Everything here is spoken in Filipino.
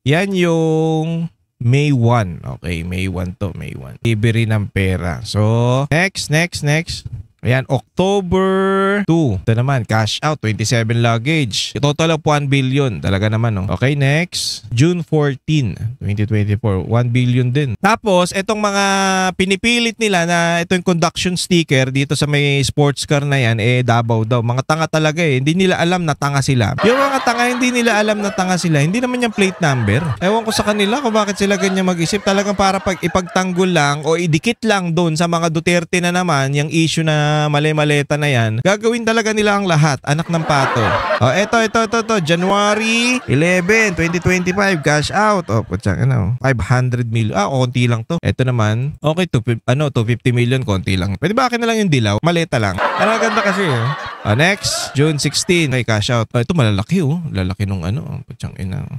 Yan yung May 1. Okay, May 1 to, May 1. Delivery ng pera. So, next. Ayan, October 2. Ito naman, cash out, 27 luggage. Total of 1 billion. Talaga naman, no? Okay, next. June 14, 2024. 1 billion din. Tapos, itong mga pinipilit nila na ito yung conduction sticker dito sa may sports car na yan, Davao daw. Mga tanga talaga eh. Hindi nila alam na tanga sila. Yung mga tanga, hindi nila alam na tanga sila. Hindi naman yung plate number. Ewan ko sa kanila kung bakit sila ganyan mag-isip. Talagang para pag ipagtanggol lang o idikit lang doon sa mga Duterte na naman, yung issue na mali-maleta na yan, gagawin talaga nila ang lahat. Anak ng pato. Oh, ito. January 11, 2025. Cash out. Oh, putsang, 500 million. Konti lang to. Ito naman. Okay, 250 million. Konti lang. Pwede ba akin na lang yung dilaw? Maleta lang. Ang ganda kasi eh. Next, June 16. Okay, cash out. Ito malalaki oh. Lalaki nung putsang ina.